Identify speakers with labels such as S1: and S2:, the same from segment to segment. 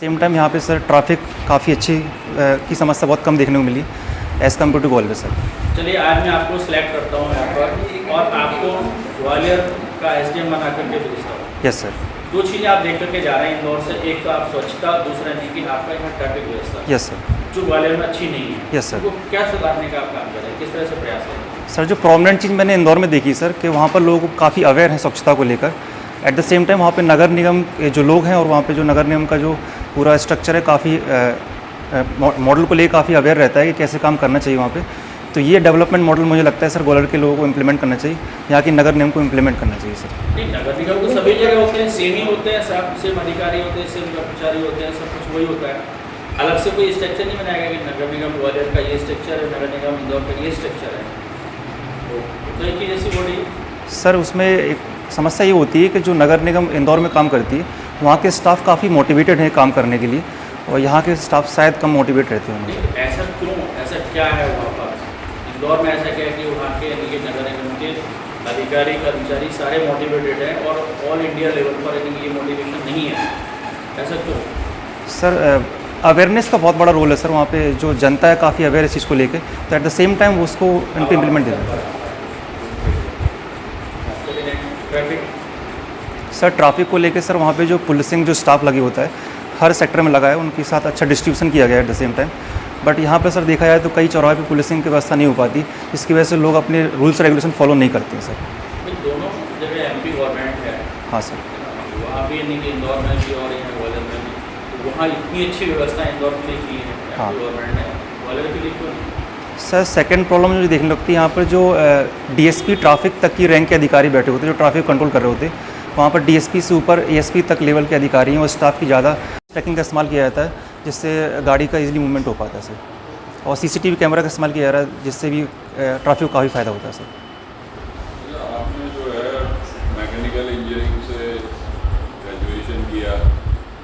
S1: Same time यहाँ पे sir traffic काफ़ी अच्छी की समस्या बहुत कम देखने को मिली as compared to Gwalior sir.
S2: चलिए आज मैं आपको सिलेक्ट करता हूँ यहाँ पर और आपको ग्वालियर का एसडीएम बना करके भेजता हूँ।
S1: Yes sir.
S2: दो चीज़ें आप देख करके जा रहे हैं इंदौर से, एक तो आप स्वच्छता, दूसरा नहीं कि आपका यहाँ ट्रैफिक व्यवस्था
S1: यस सर।
S2: जो ग्वालियर में अच्छी नहीं है।
S1: Yes sir.
S2: तो क्या सुधारने का आप काम करें, किस तरह से प्रयास करें?
S1: सर जो प्रोमिनेंट चीज़ मैंने इंदौर में देखी सर कि वहाँ पर लोग काफ़ी अवेयर हैं स्वच्छता को लेकर। एट द सेम टाइम वहाँ पे नगर निगम के जो लोग हैं और वहाँ पे जो नगर निगम का जो पूरा स्ट्रक्चर है काफ़ी मॉडल को लेकर काफ़ी अवेयर रहता है कि कैसे काम करना चाहिए वहाँ पे। तो ये डेवलपमेंट मॉडल मुझे लगता है सर ग्वालियर के लोगों को इम्प्लीमेंट करना चाहिए, यहाँ की नगर निगम को इम्प्लीमेंट करना चाहिए सर।
S2: नहीं, नगर निगम तो सभी जगह होते हैं, सेम ही होते हैं, सब सेम अधिकारी होते हैं, सेम कर्मचारी होते हैं, सब कुछ वही होता है। अलग से कोई स्ट्रक्चर नहीं बनाएगा कि नगर निगम ग्वालियर का ये स्ट्रक्चर है, नगर निगम इंदौर का ये स्ट्रक्चर है, तो एक ही जैसी बॉडी।
S1: सर उसमें एक समस्या ये होती है कि जो नगर निगम इंदौर में काम करती है वहाँ के स्टाफ काफ़ी मोटिवेटेड हैं काम करने के लिए और यहाँ के स्टाफ शायद कम मोटिवेट रहते हैं।
S2: ऐसा क्यों, ऐसा क्या है वहाँ पर इंदौर में? ऐसा क्या है कि वहाँ के नगर निगम के अधिकारी कर्मचारी सारे मोटिवेटेड हैं और ऑल इंडिया लेवल पर ये मोटिवेशन नहीं है, ऐसा क्यों?
S1: सर अवेयरनेस का बहुत बड़ा रोल है सर, वहाँ पे जो जनता है काफ़ी अवेयर है इस चीज़ को लेकर, तो एट द सेम टाइम उसको उनको इम्प्लीमेंट देना है। सर ट्रैफिक को लेकर सर वहाँ पे जो पुलिसिंग जो स्टाफ लगी होता है हर सेक्टर में लगा है, उनके साथ अच्छा डिस्ट्रीब्यूशन किया गया है at the same time. But यहाँ पे सर देखा जाए तो कई चौराहे पे पुलिसिंग की व्यवस्था नहीं हो पाती, जिसकी वजह से लोग अपने रूल्स रेगुलेशन फॉलो नहीं करते हैं सर।
S2: दोनों जगह एमपी गवर्नमेंट है।
S1: हाँ सर।
S2: वहाँ भी नहीं कि इंदौर में भी और यहाँ ग्वालियर में भी, तो वहाँ इतनी अच्छी व्यवस्था इंदौर के लिए की है एमपी गवर्नमेंट ने, ग्वालियर के लिए क्यों नहीं?
S1: सर सेकंड प्रॉब्लम मुझे देखने लगती है यहाँ पर जो डीएसपी ट्रैफिक तक की रैंक के अधिकारी बैठे होते हैं, जो ट्रैफिक कंट्रोल कर रहे होते हैं, वहाँ पर डीएसपी से ऊपर एएसपी तक लेवल के अधिकारी हैं और स्टाफ की ज़्यादा ट्रैकिंग का इस्तेमाल किया जाता है, जिससे गाड़ी का इजीली मूवमेंट हो पाता है सर। और सीसीटीवी कैमरा का इस्तेमाल किया जा रहा है, जिससे भी ट्रैफिक को काफ़ी फ़ायदा होता है सर।
S3: आपने जो है मैकेनिकल इंजीनियरिंग से ग्रेजुएशन किया।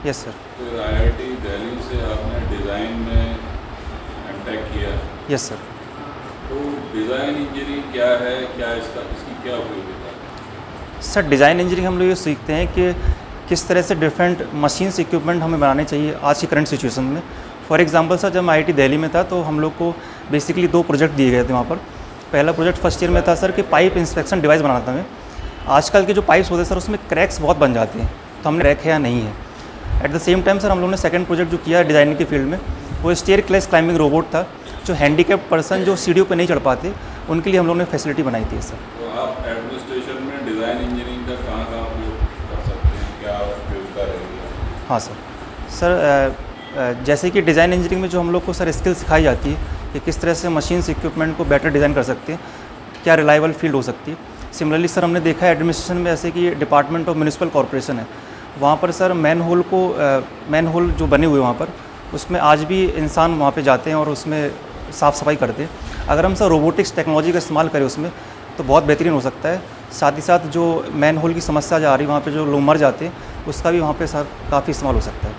S1: Yes sir.
S3: फिर आईआईटी दिल्ली से आपने डिज़ाइन में एमटेक किया।
S1: Yes sir.
S3: तो डिज़ाइन इंजीनियरिंग क्या है, क्या इसकी क्या उपयोगिता है?
S1: सर डिज़ाइन इंजीनियरिंग हम लोग ये सीखते हैं कि किस तरह से डिफरेंट मशीन्स इक्विपमेंट हमें बनाने चाहिए आज की करंट सिचुएशन में। फॉर एग्जांपल सर जब मैं आईआईटी दिल्ली में था तो हम लोग को बेसिकली 2 प्रोजेक्ट दिए गए थे वहाँ पर। पहला प्रोजेक्ट फर्स्ट ईयर में था सर कि पाइप इंस्पेक्शन डिवाइस बनाना था हमें। आजकल के जो पाइप्स होते हैं सर उसमें क्रैक्स बहुत बन जाते हैं, तो हमने क्रैक है या नहीं है। At the same time sir हम लोगों ने सेकंड प्रोजेक्ट जो किया डिज़ाइनिंग के फील्ड में वो स्टेयर क्लेस क्लाइंबिंग रोबोट था, जो हैंडीकैप्ड पर्सन जो सीढ़ियों पर नहीं चढ़ पाते उनके लिए हम लोगों ने फैसिलिटी बनाई थी सर।
S3: तो आप एडमिनिस्ट्रेशन में डिज़ाइन इंजीनियरिंग का कहाँ उपयोग कर सकते हैं, क्या उपयोगिता रहेगी?
S1: हाँ सर जैसे कि डिज़ाइन इंजीनियरिंग में जो हम लोग को सर स्किल सिखाई जाती है कि किस तरह से मशीन्स इक्विपमेंट को बेटर डिज़ाइन कर सकते हैं, क्या रिलायबल फील्ड हो सकती है। सिमिलरली सर हमने देखा है एडमिनिस्ट्रेशन में ऐसे कि डिपार्टमेंट ऑफ म्यूनिसिपल कॉर्पोरेशन है, वहाँ पर सर मैन होल जो बने हुए वहाँ पर उसमें आज भी इंसान वहाँ पे जाते हैं और उसमें साफ़ सफाई करते हैं। अगर हम सर रोबोटिक्स टेक्नोलॉजी का इस्तेमाल करें उसमें तो बहुत बेहतरीन हो सकता है। साथ ही साथ जो मैन होल की समस्या जो आ रही है वहाँ पे जो लोग मर जाते हैं उसका भी वहाँ पे सर काफ़ी इस्तेमाल हो सकता है।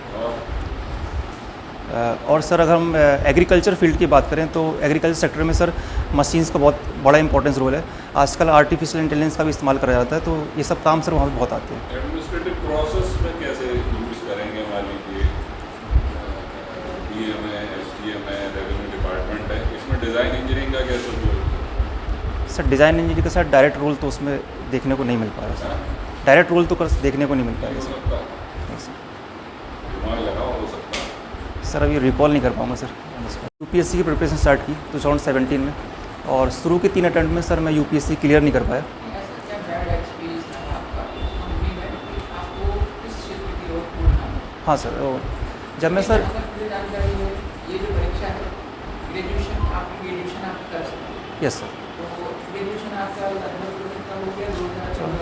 S1: और सर अगर हम एग्रीकल्चर फील्ड की बात करें तो एग्रीकल्चर सेक्टर में सर मशीन्स का बहुत बड़ा इंपॉर्टेंस रोल है। आजकल आर्टिफिशियल इंटेलिजेंस का भी इस्तेमाल करा जाता है, तो ये सब काम सर वहाँ पे बहुत आते हैं।
S3: एडमिनिस्ट्रेटिव प्रोसेस में कैसे यूज़ करेंगे? मान लीजिए डीएम है, एसडीएम है, रेवेन्यू डिपार्टमेंट है, इसमें डिज़ाइन इंजीनियरिंग का कैसे उपयोग?
S1: सर डिज़ाइन इंजीनियरिंग का सर डायरेक्ट रोल तो उसमें देखने को नहीं मिल पा रहा सर, डायरेक्ट रोल तो देखने को नहीं मिल पा रहा सर।
S3: दिमाग लगाओ हो सकता है
S1: सर अभी रिकॉल नहीं कर पाऊँगा सर। यूपीएससी की प्रिपरेशन स्टार्ट की 2017 में और शुरू के 3 अटेम्प्ट में सर मैं यूपीएससी क्लियर नहीं कर पाया। हाँ सर जब मैं सर यस सर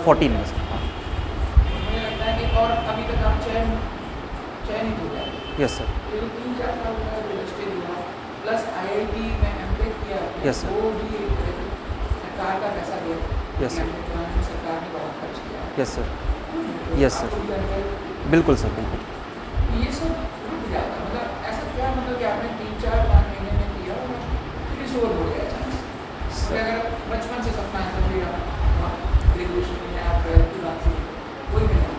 S1: 14 में sir. Yes sir.
S4: Plus IIT में एमटेक किया,
S1: यस सर।
S4: वो भी सरकार का पैसा दिया।
S1: Yes sir.
S4: सरकार ने बहुत खर्च किया।
S1: Yes sir. यस सर बिल्कुल सर बिल्कुल।
S4: ये सब रुक जाता, मतलब ऐसा क्या, मतलब कि आपने 3-4-5 महीने में किया और फिर इस ओर हो गया अचानक। अगर बचपन से सपना है समझिए ग्रेजुएशन में आप 12th की बात से कोई भी नहीं।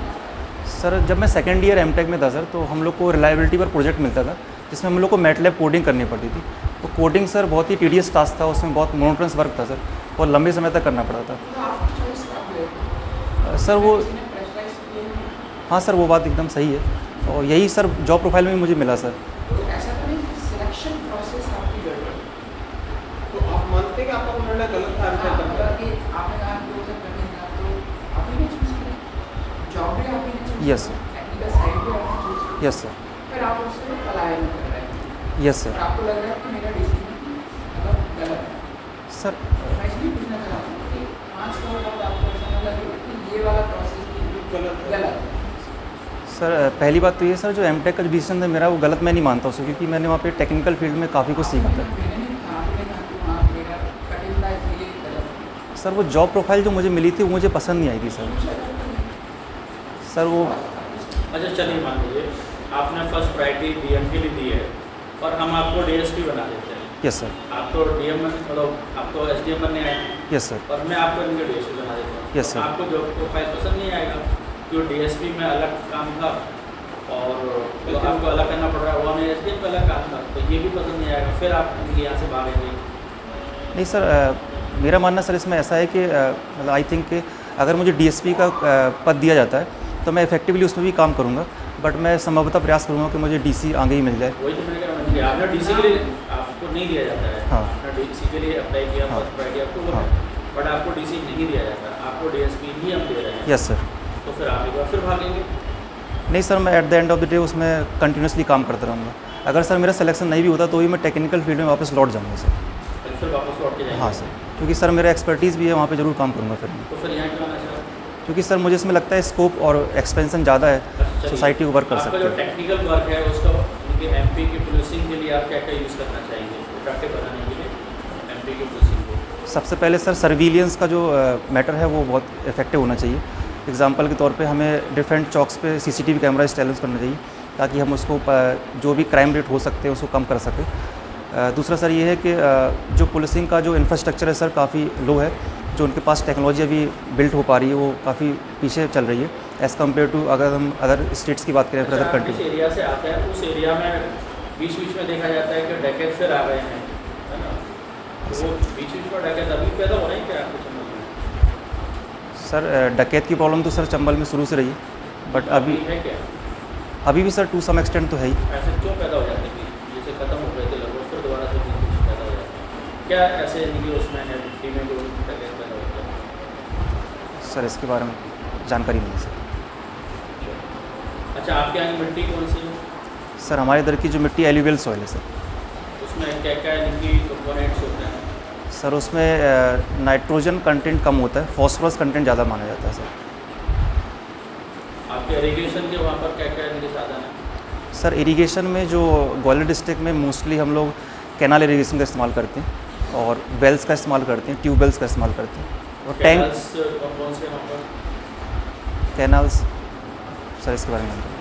S1: सर जब मैं सेकेंड ईयर एमटेक में था सर, तो हम लोग को रिलायबिलिटी पर प्रोजेक्ट मिलता था जिसमें हम लोग को मैटलैब कोडिंग करनी पड़ती थी। तो कोडिंग सर बहुत ही टीडियस टास्क था, उसमें बहुत मोनोटोनस वर्क था सर, और लंबे समय तक करना पड़ा था।
S4: तो आपकी चॉइस कब हुई?
S1: सर वो
S4: किसी ने प्रेशराइज किया है?
S1: हाँ सर, वो बात एकदम सही है, और यही सर जॉब प्रोफाइल में मुझे मिला सर।
S4: तो ऐसा तो नहीं सिलेक्शन प्रोसेस आपकी गड़बड़?
S5: तो आप मानते हैं कि आपका निर्णय गलत था एमटेक करने का?
S4: कि आपने कहा कि वो सब करेंगे तो आप ही ने चूज किया, जॉब भी आप ही ने choose
S1: Yes, sir.
S4: Technical side भी आपने चूज किया,
S1: यस सर,
S4: फिर आप उससे पलायन कर रहे हैं
S1: यस
S4: और
S1: सर।
S4: आपको लग रहा है कि मेरा डिसीजन मतलब गलत है।
S1: सर
S4: मैं इसलिए पूछना चाह रहा हूँ कि 5 साल बाद आपको ऐसा लगे कि ये वाला प्रोसेस
S5: गलत है।
S4: गलत है।
S1: सर पहली बात तो ये सर, जो एमटेक का जो डिसीजन है मेरा, वो गलत मैं नहीं मानता उसको, क्योंकि मैंने वहाँ पे टेक्निकल फील्ड में काफ़ी कुछ सीखा था।
S4: मैंने नहीं कहा, आपने कहा कि वहाँ मेरा कठिन था इसलिए गलत है।
S1: सर वो जॉब प्रोफाइल जो मुझे मिली थी वो मुझे पसंद नहीं आई थी सर। सर वो
S2: अच्छा चलिए, मान लीजिए आपने फर्स्ट प्रायोरिटी डीएम के लिए दी है और हम आपको डीएसपी बना देते हैं।
S1: यस सर,
S2: आप तो डीएम में मतलब आप तो एसडीएम बनने आए हैं
S1: यस सर,
S2: और मैं आपको इनके डीएसपी बना देता हूँ।
S1: Yes, sir.
S2: आपको जॉब प्रोफाइल पसंद नहीं आएगा, जो डीएसपी में अलग काम था और जो आपको अलग करना पड़ रहा है, वो हमें एसडीएम में अलग काम था, तो ये भी पसंद नहीं आएगा, फिर आप इनके यहाँ से भागेंगे।
S1: नहीं सर, मेरा मानना सर इसमें ऐसा है कि मतलब आई थिंक कि अगर मुझे डीएसपी का पद दिया जाता है तो मैं इफेक्टिवली उसमें भी काम करूँगा, बट मैं संभवतः प्रयास करूँगा कि मुझे डीसी आगे ही मिल जाए।
S2: वही तो मैंने कहा, आपने डीसी के लिए आपको नहीं दिया जाता है।
S1: हाँ।
S2: आपने डीसी के लिए अप्लाई किया,
S1: हाँ।
S2: फर्स्ट प्रायोरिटी आपको वो
S1: हाँ।
S2: है, बट आपको डीसी नहीं दिया जाता, आपको डीएसपी ही हम दे रहे हैं।
S1: Yes sir.
S2: तो फिर आप एक बार फिर भागेंगे।
S1: नहीं सर, मैं at the end of the day उसमें कंटिन्यूसली काम करता रहूँगा। अगर सर मेरा सिलेक्शन नहीं भी होता तो भी मैं टेक्निकल फील्ड में वापस लौट जाऊँगा सर।
S2: फिर वापस लौट के जाएंगे।
S1: हाँ सर, क्योंकि सर मेरा एक्सपर्टीज़ भी है, वहाँ पे ज़रूर काम करूँगा फिर मैं,
S2: तो फिर यहाँ क्यों आना चाह रहे हो?
S1: क्योंकि सर मुझे इसमें लगता है स्कोप और एक्सपेंशन ज़्यादा है,
S2: चलिए,
S1: सोसाइटी को वर्क कर
S2: आपका
S1: सकते
S2: जो
S1: हैं।
S2: टेक्निकल वर्क है उसका उनके एमपी की पुलिसिंग के लिए आप क्या क्या यूज़ करना चाहेंगे अट्रैक्टिव बनाने के लिए एमपी की पुलिसिंग को?
S1: सबसे पहले सर सर्विलियंस का जो मैटर है वो बहुत इफेक्टिव होना चाहिए। एग्जांपल के तौर पे हमें डिफरेंट चौक्स पे सीसीटीवी कैमरा इंस्टॉल करना चाहिए, ताकि हम उसको जो भी क्राइम रेट हो सकते हैं उसको कम कर सकें। दूसरा सर ये है कि जो पुलिसिंग का जो इंफ्रास्ट्रक्चर है सर काफ़ी लो है, जो उनके पास टेक्नोलॉजी अभी बिल्ट हो पा रही है वो काफ़ी पीछे चल रही है एज़ कम्पेयर टू अगर हम अदर स्टेट्स की बात करें, फिर अदर
S2: जिस
S1: कंट्री।
S2: एरिया से आते हैं उस एरिया में बीच बीच में देखा जाता है कि डकैत फिर आ गए हैं, है ना? तो वो बीच बीच में डकैत अभी पैदा हो रहे हैं क्या आपको समझ में?
S1: सर डकैत की प्रॉब्लम तो सर चंबल में शुरू से रही है, बट अभी
S2: है क्या
S1: अभी भी सर टू सम एक्सटेंट तो है ही।
S2: ऐसे क्यों पैदा हो जाते हैं? जैसे खत्म हो गए थे लगभग, फिर दोबारा से कुछ पैदा हो जाता है, क्या ऐसे इनकी उसमें है टीम में जो डकैत पैदा होता है?
S1: सर इसके बारे में जानकारी नहीं है सर।
S2: अच्छा, आपके यहाँ की मिट्टी कौन सी है?
S1: सर हमारे इधर की जो मिट्टी एल्यूवियल सॉइल है सर।
S2: उसमें क्या क्या इनकी कंपोनेंट्स होते हैं?
S1: सर उसमें नाइट्रोजन कंटेंट कम होता है, फॉस्फोरस कंटेंट ज़्यादा माना जाता है सर।
S2: आपके इरीगेशन के वहाँ पर क्या क्या इनके साधन हैं?
S1: सर इरिगेशन में जो ग्वालियर डिस्ट्रिक्ट में मोस्टली हम लोग कैनाल इरिगेशन का इस्तेमाल करते हैं और वेल्स का इस्तेमाल करते हैं, ट्यूबवेल्स का इस्तेमाल करते हैं और टैंक
S2: कैनाल्स कौन से वहाँ पर?
S1: कैनाल्स। सर इसके बारे में जानते हैं?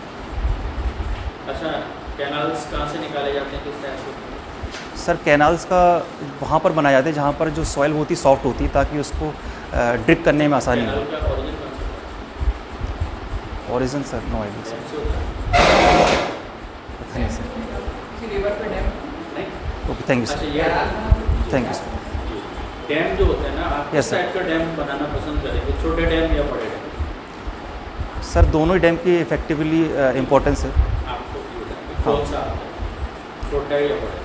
S2: अच्छा, कैनाल्स कहाँ से निकाले जाते हैं, किस टाइप से?
S1: सर कैनाल्स का वहाँ पर बनाए जाते हैं जहाँ पर जो सॉइल होती सॉफ्ट होती है, ताकि उसको ड्रिप करने में आसानी हो।
S2: कैनाल का ओरिजिन कौन सा
S1: ओरिजिन सर नो आइडिया
S2: है?
S1: सर,
S2: कौन से होता है?
S1: पता नहीं सर।
S4: किसी रिवर पे डैम
S2: नहीं?
S1: ओके, थैंक यू
S2: अच्छा,
S1: सर,
S2: ये
S1: थैंक यू सर।
S2: डैम जो होते हैं ना, आप
S1: Yes,
S2: किस
S1: sir.
S2: टाइप का डैम बनाना पसंद करेंगे, छोटे डैम या बड़े डैम?
S1: सर दोनों ही डैम की इफेक्टिवली इम्पोर्टेंस है।
S2: आपको क्यों बताएं? कौन सा आता है, छोटा है या बड़ा?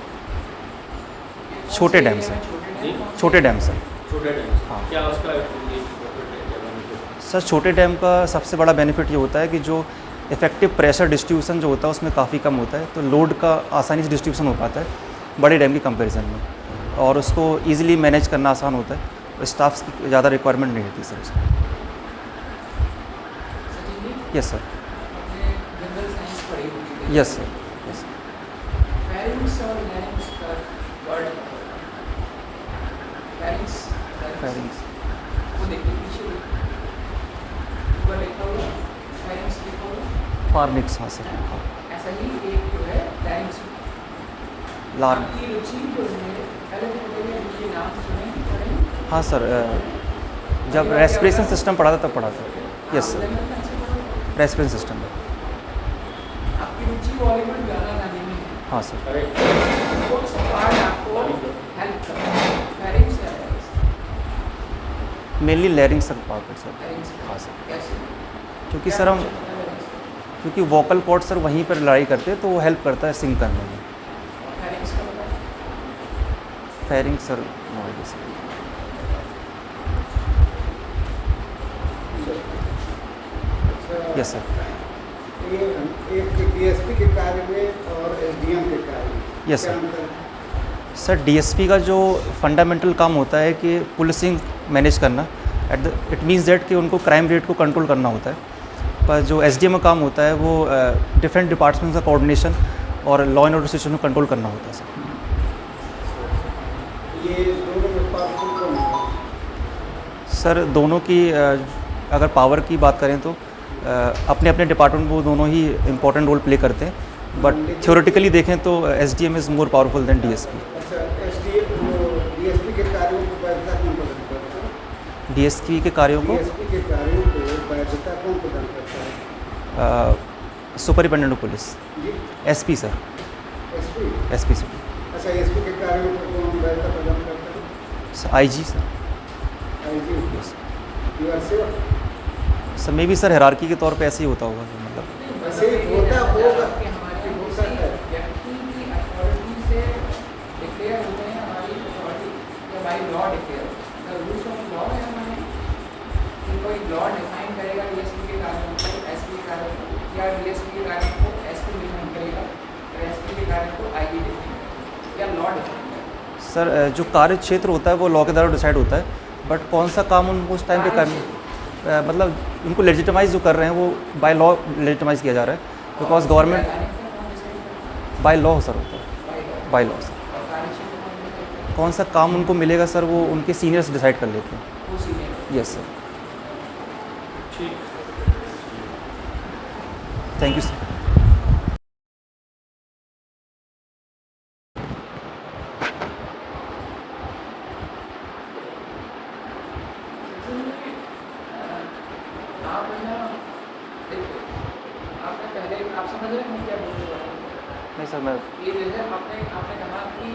S1: छोटे डैम से।
S2: जी,
S1: छोटे डैम सर।
S2: छोटे डैम से।
S1: हाँ।
S2: क्या उसका benefit?
S1: सर छोटे डैम का सबसे बड़ा बेनिफिट ये होता है कि जो इफेक्टिव प्रेशर डिस्ट्रीब्यूशन जो होता है उसमें काफ़ी कम होता है, तो लोड का आसानी से डिस्ट्रीब्यूशन हो पाता है बड़े डैम की कंपैरिजन में, और उसको इजीली मैनेज करना आसान होता है, स्टाफ्स की ज़्यादा रिक्वायरमेंट नहीं होती सर उसमें।
S4: सचिन जी,
S1: यस सर,
S4: आपने जनरल साइंस पढ़ी होगी।
S1: Yes sir, yes.
S4: फेरिंग्स और लैरिंग्स का वर्ड फेरिंग्स
S1: फेरिंग्स।
S4: वो देखिए पीछे ऊपर लिखा हुआ फेरिंग्स लिखा हुआ,
S1: फार्मिक्स, हाँ सर, हाँ।
S4: ऐसा ही एक जो है लैरिंग्स।
S1: लार्म,
S4: आपकी रुचि जो है पहले तो बताइए इनके नाम सुने पढ़े?
S1: हाँ सर, जब रेस्पिरेशन सिस्टम पढ़ा था तब पढ़ा था। Yes sir, respiration system.
S4: Ruchi Bollywood गाना गाने में है,
S1: हाँ सर।
S2: अरे
S4: कौन सा पार्ट आपको हेल्प करता है? लैरिंग्स या वॉइस?
S1: मेनली लैरिंग्स सर पार्ट है सर।
S4: लैरिंग्स
S1: हाँ सर,
S4: कैसे?
S1: क्योंकि
S4: क्या
S1: सर हम
S4: मतलब है larynx?
S1: क्योंकि वोकल कॉर्ड सर वहीं पर लड़ाई करते हैं, तो वो हेल्प करता है सिंग करने में।
S4: और larynx का बताओ।
S1: फेरिंग सर नॉलेज सर।
S5: अच्छा,
S1: यस सर।
S5: ये एक डीएसपी के कार्य में और एसडीएम के कार्य में
S1: Yes,
S5: क्या
S1: sir.
S5: अंतर है?
S1: सर डीएसपी का जो फंडामेंटल काम होता है कि पुलिसिंग मैनेज करना, इट मीन्स दैट कि उनको क्राइम रेट को कंट्रोल करना होता है। पर जो एसडीएम का काम होता है वो डिफरेंट डिपार्टमेंट्स का कोऑर्डिनेशन और लॉ एंड ऑर्डर सिचुएशन को कंट्रोल करना होता है सर।
S5: ये दोनों में पावरफुल कौन है?
S1: सर दोनों की अगर पावर की बात करें तो अपने अपने डिपार्टमेंट वो दोनों ही इम्पोर्टेंट रोल प्ले करते हैं, बट थ्योरेटिकली देखें तो SDM is more powerful than DSP.
S5: अच्छा, डीएसपी के कार्यों को वैधता कौन प्रदान करता है?
S1: डीएसपी के कार्यों को
S5: डीएसपी के कार्यों को वैधता कौन प्रदान करता है?
S1: सुपरिटेंडेंट ऑफ पुलिस,
S5: जी,
S1: SP sir,
S5: SP.
S1: SP sir.
S5: अच्छा, एसपी के कार्यों को कौन वैधता प्रदान करता है?
S1: IG sir.
S5: IG.
S1: Yes
S5: you are sure?
S1: Sir may be sir hierarchy के तौर पे ऐसे ही होता होगा सर, मतलब
S5: ऐसे ही होता होगा
S4: कि हमारे
S5: कि हो
S4: किसी
S5: सकता है।
S4: व्यक्ति की अथॉरिटी से डिक्लेयर होते हैं हमारी अथॉरिटी या by law declare the rules of law है हमारे कि कोई लॉ डिफाइन करेगा डीएसपी के कार्यों को, एसपी के कार्यों को, या डीएसपी के कार्यों को एसपी डिफाइन करेगा और एसपी के कार्यों को आईजी डिफाइन करेगा या लॉ डिफाइन करेगा।
S1: सर जो कार्य क्षेत्र होता है वो लॉ के द्वारा डिसाइड होता है, बट कौन सा काम उनको उस टाइम पे करना, मतलब उनको लेजिटिमाइज जो कर रहे हैं वो बाय लॉ लेजिटिमाइज किया जा रहा है, because government by law sir होता है, बाय लॉ सर।
S4: और कार्यक्षेत्र कौन decide करेगा?
S1: कौन सा काम उनको मिलेगा सर वो उनके सीनियर्स डिसाइड कर लेते हैं।
S4: वो सीनियर।
S1: यस सर,
S2: ठीक।
S1: Thank you sir.
S4: आप है ना, देखिए आपने पहले आप समझ रहे हैं मैं क्या बोल रहा हूँ?
S1: नहीं सर, मैं
S4: ये जैसे आपने कहा कि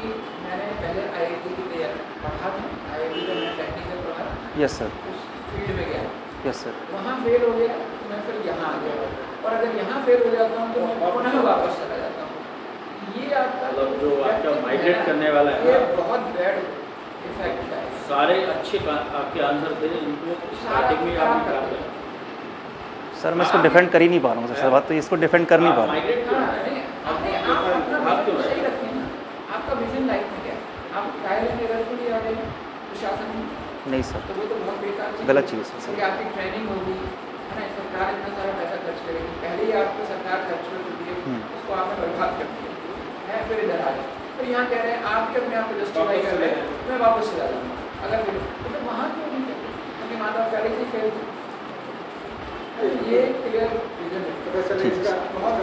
S4: मैंने पहले आईआईटी की तैयारी पढ़ा था, आईआईटी का मैं टेक्निकल पढ़ा,
S1: यस सर,
S4: उस फील्ड में गया,
S1: यस सर,
S4: वहाँ फेल हो गया तो मैं फिर यहाँ आ गया, और अगर यहाँ फेल हो जाता हूँ तो मैं पुनः वापस चला जाता हूँ। ये आपका
S2: मतलब जो आपका माइग्रेट करने वाला है
S4: ये
S2: ना,
S4: बहुत बैड इफेक्ट है।
S2: सारे अच्छे आपके आंसर थे जिनको स्टार्टिंग में आप निकाल रहे हैं।
S1: सर मैं इसको डिफेंड कर ही नहीं पा रहा हूँ सर, बात तो इसको डिफेंड कर नहीं पा रहा हूँ।
S2: माइग्रेट क्यों है?
S4: आप अपना
S2: भाग क्यों
S4: विजन
S2: रहे
S4: सही
S2: हैं?
S4: रखिए ना, आपका विजन लाइफ में क्या है? आप ट्रायल एंड एरर को ले आ गए प्रशासन में,
S1: नहीं सर,
S4: तो वो तो बहुत बेकार चीज़
S1: गलत
S4: है।
S1: चीज़ है सर।
S4: क्योंकि आपकी ट्रेनिंग होगी है ना, सरकार इतना सारा पैसा खर्च करेगी, पहले ही आपको सरकार खर्च कर देती है, उसको आपने बर्बाद कर दिया है, फिर इधर आ जाए, फिर यहाँ कह रहे हैं आप भी अपने आप को जस्टिफाई कर रहे हैं, मैं वापस चला जाऊँगा अगर फिर तो फिर वहाँ क्यों नहीं करते? क्योंकि माता पहले से फेल थी। तो ये क्लियर रीजन है।
S5: प्रोफेसर
S1: ठीक है।
S5: इसका बहुत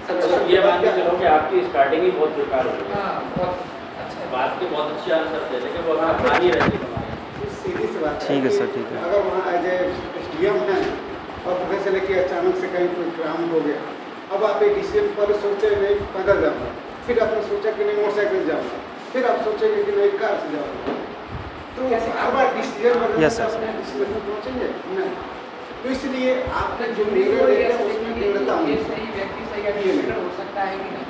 S2: मतलब ये मान के चलो कि आपकी स्टार्टिंग ही बहुत बेकार हो गई।
S4: हाँ बहुत अच्छा है।
S2: बात के बहुत अच्छे आंसर थे लेकिन वो आप आ नहीं रहे थे हमारे।
S5: सीधी सी बात
S1: ठीक है सर, ठीक है।
S5: अगर वहाँ एज एसडीएम है और पता चले कि अचानक से कहीं कोई क्राइम हो गया, अब आप एक डिसीजन पर सोचे नहीं पैदल जाऊँगा, फिर आपने सोचा कि नहीं मोटरसाइकिल से जाऊँगा, फिर आप सोचेंगे कि नहीं कार से जाऊँगा, तो
S4: कैसे
S5: हर बार डिसीजन बदलने
S1: Yes,
S5: से
S1: sir.
S5: अपने डिसीजन पर पहुँचेंगे नहीं। तो इसलिए आपने जो
S4: जो
S5: निर्णय
S4: निर्णय
S5: लेते हैं उसमें दृढ़ता
S4: ये
S5: होनी
S4: सही व्यक्ति सही एडमिनिस्ट्रेटर हो सकता है कि नहीं?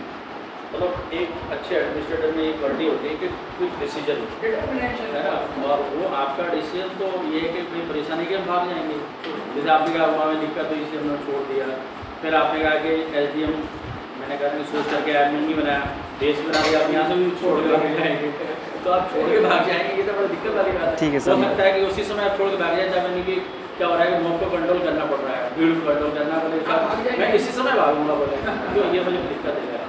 S2: मतलब एक अच्छे एडमिनिस्ट्रेटर में एक क्वालिटी होती है कि क्विक डिसीजन
S4: डिटर्मिनेशन
S2: है ना, और वो आपका डिसीजन तो ये है कि कोई परेशानी के हम भाग जाएंगे। जैसे आपने कहा वहाँ में दिक्कत हुई इसलिए हमने छोड़ दिया, फिर आपने कहा कि एसडीएम मैंने कहा कि सोच करके एडमिन नहीं बनाया, देश बना दिया, आप यहाँ से भी छोड़ के भाग जाएंगे, तो आप छोड़ के भाग जाएंगे, ये तो बड़ा दिक्कत वाली बात है।
S1: ठीक है सर।
S2: हो सकता है कि उसी समय आप छोड़ के भाग जाए, जब यानी कि क्या हो रहा है कि मौत को कंट्रोल करना पड़ रहा है, भीड़ को कंट्रोल करना
S4: आप भाग
S2: पड़ेगा,
S4: जाएंगे।
S2: मैं इसी समय भागूंगा बोले, तो ये मुझे दिक्कत है।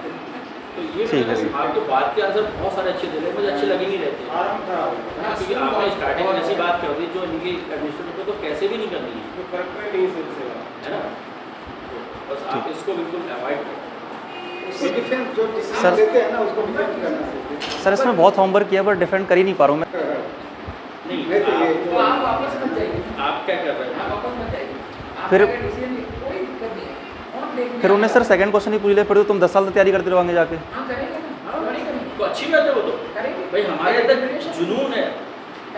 S2: तो ये
S1: ठीक है सर।
S2: आपके बात के आंसर बहुत सारे अच्छे थे, मुझे अच्छे लगे नहीं रहते
S5: आराम खराब हो
S2: है ना, क्योंकि आपने स्टार्टिंग में ऐसी बात कर दी जो इनकी एडमिनिस्ट्रेटर को तो कैसे भी नहीं करनी है,
S5: तो करेक्ट नहीं सिलसिला
S2: है ना, तो बस आप इसको बिल्कुल अवॉइड करें।
S5: उसको डिफेंस जो
S1: सर-
S5: डिसीजन लेते हैं ना उसको डिफेंड करना चाहिए।
S1: सर इसमें बहुत होमवर्क किया पर डिफेंड कर ही नहीं पा रहा हूँ मैं।
S2: नहीं
S5: नहीं तो ये
S4: तो आप वापस मत जाइए,
S2: आप क्या कर रहे
S4: आप
S2: हैं?
S4: वापस मत जाइए, आप
S1: फिर-
S4: अगर डिसीजन कोई दिक्कत नहीं है, ऑन देखने
S1: फिर उन्हें
S4: आता
S1: सर
S4: है।
S1: सेकंड क्वेश्चन ही पूछ लिया, फिर तो तुम 10 साल तक तैयारी करते रहोगे जाके।
S4: हाँ करेंगे ना,
S2: हाँ,
S4: बड़ी करेंगे
S2: तो अच्छी बात है वो तो
S4: करेंगे
S2: भाई हमारे अंदर जुनून है,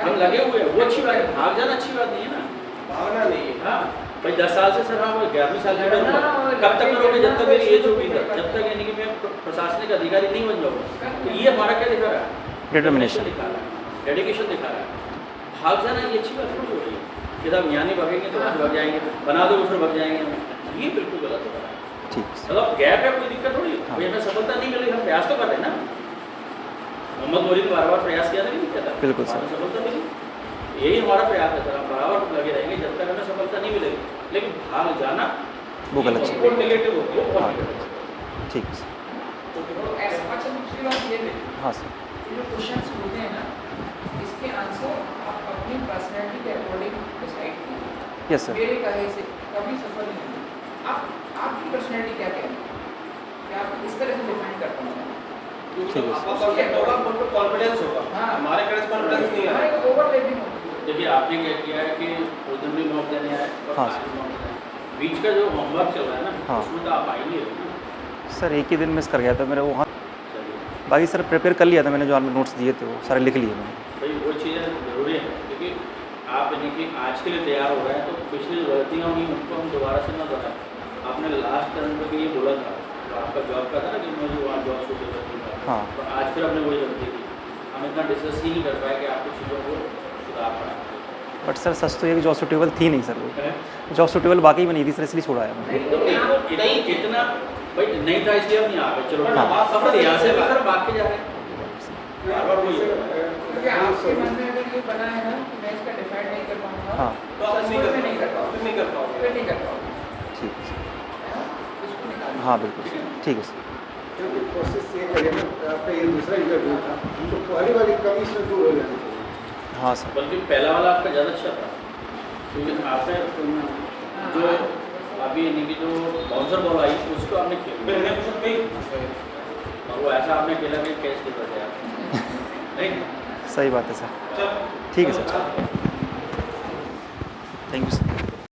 S2: हम लगे हुए हैं, वो अच्छी बात है। भाग जाना अच्छी बात नहीं है ना,
S6: भावना नहीं है।
S2: हाँ भाई 10 साल से सर, हाँ वो 11वीं साल में
S4: लड़ना
S2: करूँगा,
S4: और
S2: कब तक
S4: लड़के
S2: करोगे? जब तक मेरी
S4: गिरना
S2: एज होगी
S4: तो
S2: तक, जब तक यानी कि मैं प्रशासनिक अधिकारी नहीं बन जाऊँगा। तो ये हमारा क्या दिखा रहा है?
S1: Determination।
S2: दिखा रहा है, डेडिकेशन दिखा रहा है। भाग जाना ये अच्छी बात थोड़ी हो रही है कि साहब यहाँ नहीं भागेंगे तो वहाँ भाग जाएंगे, बना दो फिर भाग जाएंगे हम, ये बिल्कुल गलत हो रहा है।
S1: ठीक है।
S2: मतलब गैप है, कोई दिक्कत थोड़ी है
S1: हाँ।
S2: भाई, हमें सफलता नहीं मिल रही, हम प्रयास तो कर रहे हैं ना। मोहम्मद गोरी ने बार प्रयास किया था कि नहीं किया था?
S1: बिल्कुल सर।
S2: हमें सफलता मिली, यही हमारा प्रयास है सर, हम बराबर लगे रहेंगे जब तक हमें सफलता नहीं मिलेगी। लेकिन भाग जाना
S1: वो गलत चीज़
S2: वो नेगेटिव होती है, वो बहुत
S1: हाँ।
S2: नेगेटिव है।
S1: ठीक है सर।
S4: तो ऐसा। अच्छा दूसरी बात ये भी,
S1: हाँ सर।
S4: ये जो क्वेश्चंस होते हैं ना, इसके आंसर आप अपनी पर्सनैलिटी के अकॉर्डिंग डिसाइड कीजिए।
S1: Yes sir.
S4: मेरे कहे से कभी सफल नहीं होगा। आप आपकी पर्सनैलिटी क्या कहती है कि आप इस तरह से डिफाइन कर पाऊँगा?
S1: ठीक है।
S6: आपका परफेक्ट होगा, आप पर कॉन्फिडेंस होगा।
S4: हाँ।
S6: हमारे कड़े कॉन्फिडेंस नहीं है।
S4: हमारे ओवरलैपिंग होती है।
S2: देखिए आपने क्या किया है कि उधर भी मॉक देने आए और
S1: हाँ।
S2: आज भी mock देने आए। बीच का जो होमवर्क चल रहा है ना,
S1: हाँ।
S2: उसमें तो आप आ ही नहीं रहे ना।
S1: सर एक ही दिन मिस कर गया था मेरे वहाँ,
S2: चलिए
S1: बाकी सर प्रिपेयर कर लिया था मैंने, जो आपने नोट्स दिए थे वो सारे लिख लिए मैंने।
S2: भाई वो चीज़ें ज़रूरी है, क्योंकि आप यानी कि आज के लिए तैयार हो रहे हैं, तो पिछली जो गलतियाँ हुई उनको हम दोबारा से ना दोहराएं। आपने लास्ट टर्म में भी ये बोला था, तो आपका जॉब का था ना कि मुझे वहाँ जॉब छूट गई था,
S1: हाँ।
S2: तो आज फिर हमने वही गलती की, हम इतना डिस्कस ही नहीं कर पाए कि आपको चीज़ों को सुधार पाएँ।
S1: बट सर सच तो ये कि जॉब सुटेबल थी नहीं सर, वो जॉब सुटेबल वाकई में नहीं थी सर, इसलिए छोड़ा है मैंने।
S2: तो इतना भाई नहीं था इसलिए हम यहाँ पे, चलो
S1: हाँ।
S2: आप सफर यहाँ से भी सर भाग के जा रहे हैं, बार बार वही है।
S4: क्योंकि आपके मन में अगर ये बना है ना कि मैं इसका डिफाइड नहीं कर पाऊंगा,
S1: हाँ।
S6: तो आप
S4: सच में नहीं कर पाओगे,
S6: नहीं कर पाओगे।
S4: फिर नहीं कर पाओगे,
S1: ठीक है सर।
S4: है ना? इसको निकालो।
S1: हाँ बिल्कुल सर, ठीक है सर।
S5: क्योंकि कोशिश ये करिए ना, आपका ये दूसरा इंटरव्यू था, तो पहली वाली कमी से दूर हो जानी चाहिए।
S1: हाँ सर।
S2: बल्कि पहला वाला आपका ज़्यादा अच्छा था, क्योंकि आपने जो अभी यानी कि जो बाउंसर बॉल आई उसको आपने खेला और वो ऐसा आपने खेला कि कैच के बचे आप, नहीं?
S1: सही बात है सर। ठीक है सर, थैंक यू सर।